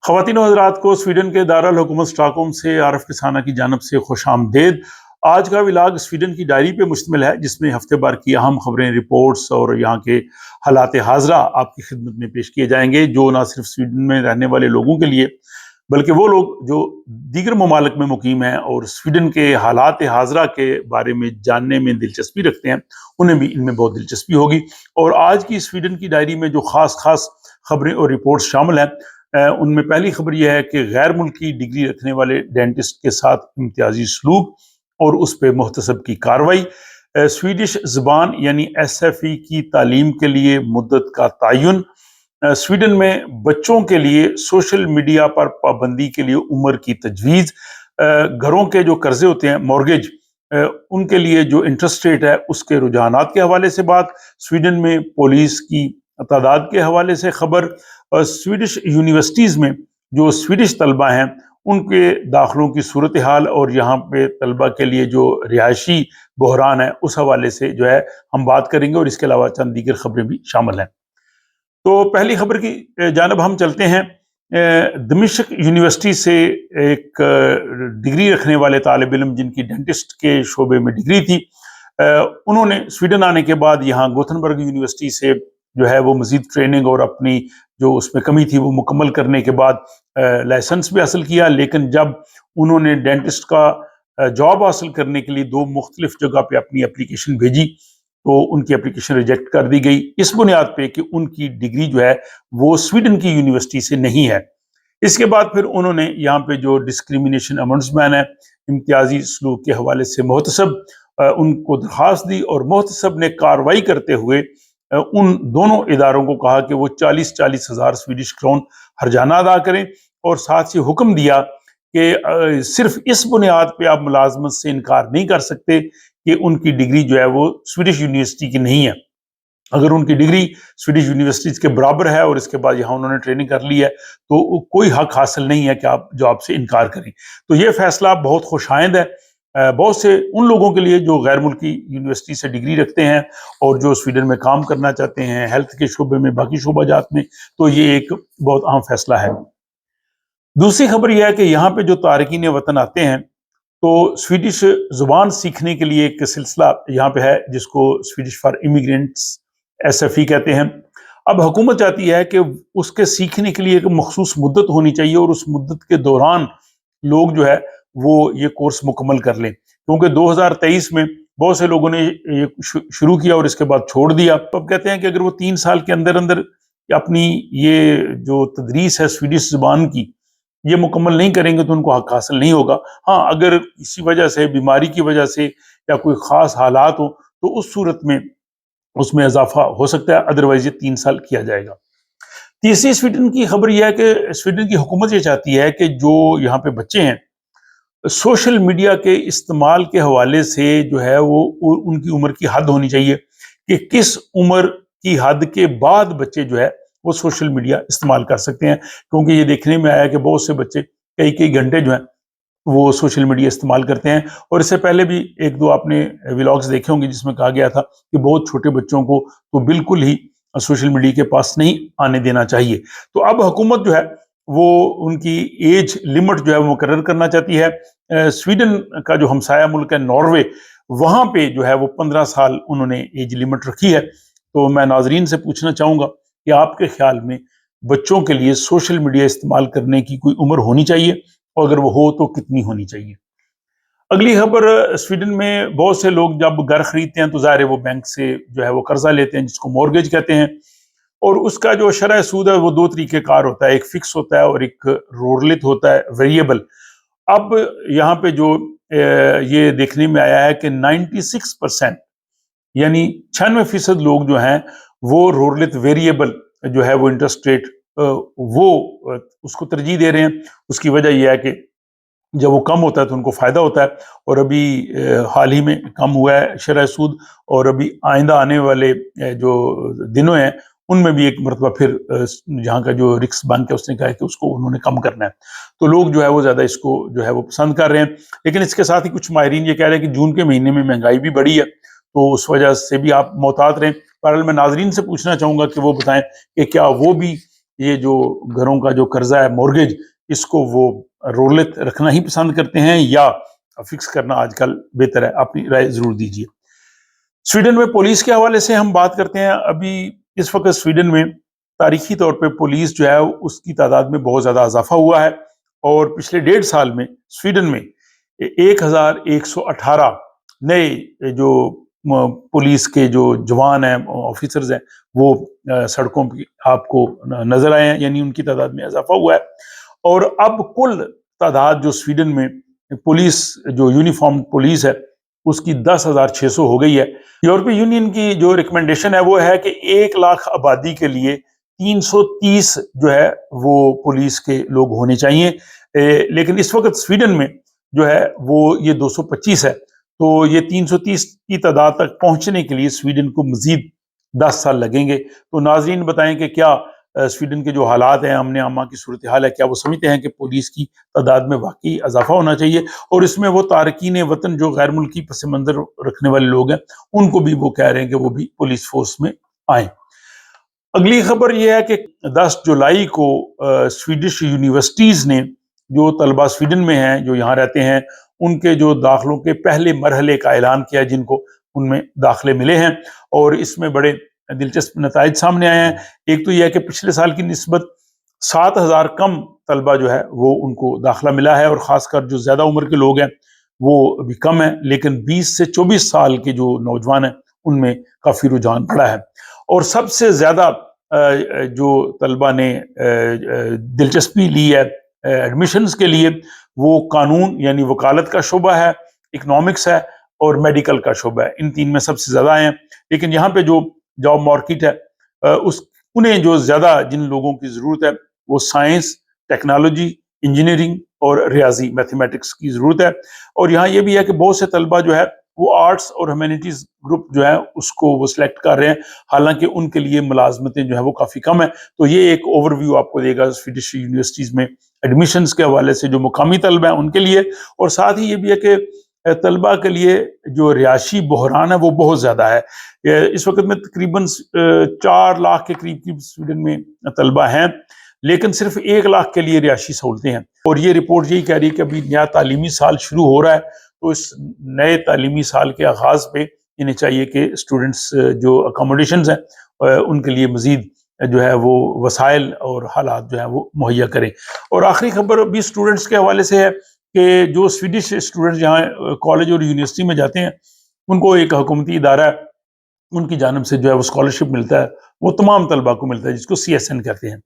ख़वातीन और हज़रात को स्वीडन के दारुल हुकूमत स्टॉकहोम से आरफ किसाना की जानब से खुश आमदेद। आज का व्लॉग स्वीडन की डायरी पे मुश्तमिल है, जिसमें हफ्ते भर की अहम खबरें, रिपोर्ट्स और यहाँ के हालात हाज़रा आपकी खिदमत में पेश किए जाएंगे, जो ना सिर्फ स्वीडन में रहने वाले लोगों के लिए बल्कि वो लोग जो दीगर ममालिक में मुकीम हैं और स्वीडन के हालात हाज़रा के बारे में जानने में दिलचस्पी रखते हैं, उन्हें भी इनमें बहुत दिलचस्पी होगी। और आज की स्वीडन की डायरी में जो ख़ास खबरें और रिपोर्ट्स शामिल हैं, उनमें पहली खबर यह है कि गैर मुल्की डिग्री रखने वाले डेंटिस्ट के साथ इम्तियाजी सलूक और उस पर मुहतसब की कार्रवाई। स्वीडिश ज़बान यानी SFE की तालीम के लिए मुद्दत का तयन। स्वीडन में बच्चों के लिए सोशल मीडिया पर पाबंदी के लिए उम्र की तजवीज़। घरों के जो कर्जे होते हैं, मॉर्गेज, उनके लिए जो इंटरेस्ट रेट है उसके रुझानात के हवाले से बात। स्वीडन में पुलिस की तादाद के हवाले से खबर। स्वीडिश यूनिवर्सिटीज़ में जो स्वीडिश तलबा हैं उनके दाखिलों की सूरत हाल और यहाँ पे तलबा के लिए जो रिहायशी बहरान है उस हवाले से जो है हम बात करेंगे, और इसके अलावा चंद दीगर खबरें भी शामिल हैं। तो पहली खबर की जानब हम चलते हैं। दमिश्क यूनिवर्सिटी से एक डिग्री रखने वाले तालिब इल्म, जिनकी डेंटिस्ट के शोबे में डिग्री थी, उन्होंने स्वीडन आने के बाद यहाँ गोथनबर्ग यूनिवर्सिटी से जो है वो मज़ीद ट्रेनिंग और अपनी जो उसमें कमी थी वो मुकम्मल करने के बाद लाइसेंस भी हासिल किया। लेकिन जब उन्होंने डेंटिस्ट का जॉब हासिल करने के लिए दो मुख्तलिफ जगह पे अपनी एप्लीकेशन भेजी तो उनकी एप्लीकेशन रिजेक्ट कर दी गई, इस बुनियाद पे कि उनकी डिग्री जो है वो स्वीडन की यूनिवर्सिटी से नहीं है। इसके बाद फिर उन्होंने यहाँ पे जो डिस्क्रिमिनेशन अमेंड्समैन है, इम्तियाजी सलूक के हवाले से मुहतसब उनको दरख्वास्त दी, और मुहतसब ने कार्रवाई करते हुए उन दोनों इदारों को कहा कि वो 40-40 हज़ार स्वीडिश क्रोन हर्जाना अदा करें, और साथ ही हुक्म दिया कि सिर्फ इस बुनियाद पे आप मुलाजमत से इनकार नहीं कर सकते कि उनकी डिग्री जो है वो स्वीडिश यूनिवर्सिटी की नहीं है। अगर उनकी डिग्री स्वीडिश यूनिवर्सिटीज़ के बराबर है और इसके बाद यहाँ उन्होंने ट्रेनिंग कर ली है तो कोई हक हासिल नहीं है कि आप जॉब से इनकार करें। तो ये फैसला बहुत खुशाइंद है बहुत से उन लोगों के लिए जो गैर मुल्की यूनिवर्सिटी से डिग्री रखते हैं और जो स्वीडन में काम करना चाहते हैं, हेल्थ के शोबे में, बाकी शोबाजात में, तो ये एक बहुत अहम फैसला है। दूसरी खबर यह है कि यहाँ पे जो तारकीन वतन आते हैं तो स्वीडिश ज़ुबान सीखने के लिए एक सिलसिला यहाँ पे है, जिसको स्वीडिश फॉर इमिग्रेंट्स SFE कहते हैं। अब हुकूमत चाहती है कि उसके सीखने के लिए एक मखसूस मुद्दत होनी चाहिए और उस मुद्दत के दौरान लोग जो है वो ये कोर्स मुकम्मल कर लें, क्योंकि 2023 में बहुत से लोगों ने ये शुरू किया और इसके बाद छोड़ दिया। तो अब कहते हैं कि अगर वो 3 साल के अंदर अंदर अपनी ये जो तदरीस है स्वीडिश ज़ुबान की ये मुकम्मल नहीं करेंगे तो उनको हक हासिल नहीं होगा। हाँ, अगर किसी वजह से, बीमारी की वजह से या कोई ख़ास हालात हो तो उस सूरत में उसमें इजाफा हो सकता है, अदरवाइज ये 3 साल किया जाएगा। तीसरी स्वीडन की खबर यह है कि स्वीडन की हुकूमत ये चाहती है कि जो यहाँ पे बच्चे हैं सोशल मीडिया के इस्तेमाल के हवाले से जो है वो उनकी उम्र की हद होनी चाहिए कि किस उम्र की हद के बाद बच्चे जो है वो सोशल मीडिया इस्तेमाल कर सकते हैं, क्योंकि ये देखने में आया कि बहुत से बच्चे कई घंटे जो हैं वो सोशल मीडिया इस्तेमाल करते हैं। और इससे पहले भी 1-2 आपने व्लॉग्स देखे होंगे जिसमें कहा गया था कि बहुत छोटे बच्चों को तो बिल्कुल ही सोशल मीडिया के पास नहीं आने देना चाहिए। तो अब हुकूमत जो है वो उनकी एज लिमिट जो है वो मुकर्रर करना चाहती है। स्वीडन का जो हमसाया मुल्क है नॉर्वे, वहाँ पे जो है वो 15 साल उन्होंने एज लिमिट रखी है। तो मैं नाजरीन से पूछना चाहूँगा कि आपके ख्याल में बच्चों के लिए सोशल मीडिया इस्तेमाल करने की कोई उम्र होनी चाहिए, और अगर वो हो तो कितनी होनी चाहिए? अगली खबर, स्वीडन में बहुत से लोग जब घर खरीदते हैं तो ज़ाहिर है वो बैंक से जो है वो कर्जा लेते हैं, जिसको मॉर्गेज कहते हैं, और उसका जो शरह सूद है वो 2 तरीके कार होता है, एक फिक्स होता है और एक रोरलित होता है, वेरिएबल। अब यहाँ पे जो ये देखने में आया है कि 96% यानी 96% लोग जो हैं वो रोरलित वेरिएबल जो है वो इंटरेस्ट रेट वो उसको तरजीह दे रहे हैं। उसकी वजह यह है कि जब वो कम होता है तो उनको फ़ायदा होता है, और अभी हाल ही में कम हुआ है शरह सूद, और अभी आइंदा आने वाले जो दिनों हैं उनमें भी एक मरतबा फिर जहाँ का जो रिक्स बैंक है उसने कहा है कि उसको उन्होंने कम करना है। तो लोग जो है वो ज़्यादा इसको जो है वो पसंद कर रहे हैं। लेकिन इसके साथ ही कुछ माहिरीन ये कह रहे हैं कि जून के महीने में महंगाई भी बढ़ी है, तो उस वजह से भी आप मोहतात रहें। बहरहाल मैं नाजरीन से पूछना चाहूँगा कि वो बताएं कि क्या वो भी یہ جو گھروں کا جو قرضہ ہے مورگیج، اس کو وہ رولت رکھنا ہی پسند کرتے ہیں یا فکس کرنا آج کل بہتر ہے؟ اپنی رائے ضرور دیجیے۔ سویڈن میں پولیس کے حوالے سے ہم بات کرتے ہیں۔ ابھی اس وقت سویڈن میں تاریخی طور پہ پولیس جو ہے اس کی تعداد میں بہت زیادہ اضافہ ہوا ہے، اور پچھلے 1.5 سال میں سویڈن میں 1118 نئے جو پولیس کے جو جوان ہیں، آفیسرز ہیں، وہ سڑکوں پہ آپ کو نظر آئے ہیں، یعنی ان کی تعداد میں اضافہ ہوا ہے۔ اور اب کل تعداد جو سویڈن میں پولیس جو یونیفارم پولیس ہے اس کی 10,600 ہو گئی ہے۔ یورپی یونین کی جو ریکمنڈیشن ہے وہ ہے کہ 1 لاکھ آبادی کے لیے 330 جو ہے وہ پولیس کے لوگ ہونے چاہیے، لیکن اس وقت سویڈن میں جو ہے وہ یہ 225 ہے، تو یہ 330 کی تعداد تک پہنچنے کے لیے سویڈن کو مزید 10 سال لگیں گے۔ تو ناظرین بتائیں کہ کیا سویڈن کے جو حالات ہیں، امن عامہ کی صورتحال ہے، کیا وہ سمجھتے ہیں کہ پولیس کی تعداد میں واقعی اضافہ ہونا چاہیے، اور اس میں وہ تارکین وطن جو غیر ملکی پس منظر رکھنے والے لوگ ہیں ان کو بھی وہ کہہ رہے ہیں کہ وہ بھی پولیس فورس میں آئیں۔ اگلی خبر یہ ہے کہ 10 جولائی کو سویڈش یونیورسٹیز نے جو طلبہ سویڈن میں ہیں جو یہاں رہتے ہیں ان کے جو داخلوں کے پہلے مرحلے کا اعلان کیا، جن کو ان میں داخلے ملے ہیں، اور اس میں بڑے دلچسپ نتائج سامنے آئے ہیں۔ ایک تو یہ ہے کہ پچھلے سال کی نسبت 7,000 کم طلبہ جو ہے وہ ان کو داخلہ ملا ہے، اور خاص کر جو زیادہ عمر کے لوگ ہیں وہ بھی کم ہیں، لیکن 20 سے 24 سال کے جو نوجوان ہیں ان میں کافی رجحان بڑھا ہے۔ اور سب سے زیادہ جو طلبہ نے دلچسپی لی ہے ایڈمیشنز کے لیے، وہ قانون یعنی وکالت کا شعبہ ہے، اکنامکس ہے، اور میڈیکل کا شعبہ ہے۔ ان 3 میں سب سے زیادہ آئے ہیں، لیکن یہاں پہ جو جاب مارکیٹ ہے انہیں جو زیادہ جن لوگوں کی ضرورت ہے وہ سائنس، ٹیکنالوجی، انجینئرنگ اور ریاضی میتھمیٹکس کی ضرورت ہے۔ اور یہاں یہ بھی ہے کہ بہت سے طلبہ جو ہے وہ آرٹس اور ہیومینٹیز گروپ جو ہے اس کو وہ سلیکٹ کر رہے ہیں، حالانکہ ان کے لیے ملازمتیں جو ہے وہ کافی کم ہیں۔ تو یہ ایک اوور ویو آپ کو دے گا سویڈش یونیورسٹیز میں ایڈمیشنز کے حوالے سے جو مقامی طلبہ ہیں ان کے لیے، اور ساتھ ہی یہ بھی ہے کہ طلبہ کے لیے جو رہائشی بحران ہے وہ بہت زیادہ ہے۔ اس وقت میں تقریباً 4 لاکھ کے قریب سویڈن میں طلبہ ہیں، لیکن صرف 1 لاکھ کے لیے رہائشی سہولتیں ہیں۔ اور یہ رپورٹ یہی کہہ رہی ہے کہ ابھی نیا تعلیمی سال شروع ہو رہا ہے، تو اس نئے تعلیمی سال کے آغاز پہ انہیں چاہیے کہ اسٹوڈنٹس جو اکاموڈیشنز ہیں ان کے لیے مزید جو ہے وہ وسائل اور حالات جو ہیں وہ مہیا کریں۔ اور آخری خبر بھی اسٹوڈنٹس کے حوالے سے ہے کہ جو سویڈش اسٹوڈنٹس جہاں کالج اور یونیورسٹی میں جاتے ہیں ان کو ایک حکومتی ادارہ ہے، ان کی جانب سے جو ہے وہ اسکالرشپ ملتا ہے، وہ تمام طلبہ کو ملتا ہے، جس کو CSN کہتے ہیں۔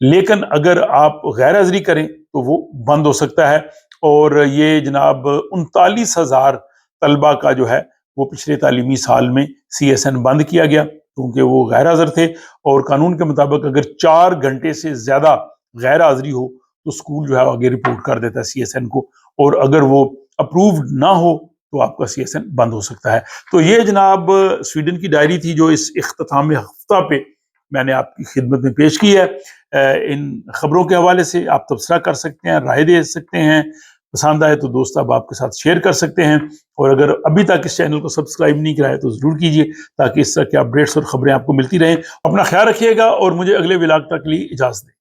لیکن اگر آپ غیر حاضری کریں تو وہ بند ہو سکتا ہے، اور یہ جناب 39,000 طلبہ کا جو ہے وہ پچھلے تعلیمی سال میں CSN بند کیا گیا کیونکہ وہ غیر حاضر تھے، اور قانون کے مطابق اگر 4 گھنٹے سے زیادہ غیر حاضری ہو تو اسکول جو ہے آگے رپورٹ کر دیتا ہے CSN کو، اور اگر وہ اپرووڈ نہ ہو تو آپ کا CSN بند ہو سکتا ہے۔ تو یہ جناب سویڈن کی ڈائری تھی جو اس اختتامی ہفتہ پہ میں نے آپ کی خدمت میں پیش کی ہے۔ ان خبروں کے حوالے سے آپ تبصرہ کر سکتے ہیں، رائے دے سکتے ہیں، پسند آئے تو دوست آپ کے ساتھ شیئر کر سکتے ہیں، اور اگر ابھی تک اس چینل کو سبسکرائب نہیں کرایا تو ضرور کیجیے تاکہ اس طرح کے اپڈیٹس اور خبریں آپ کو ملتی رہیں۔ اپنا خیال رکھیے گا اور مجھے اگلے ولاگ تک کے لیے اجازت دیں۔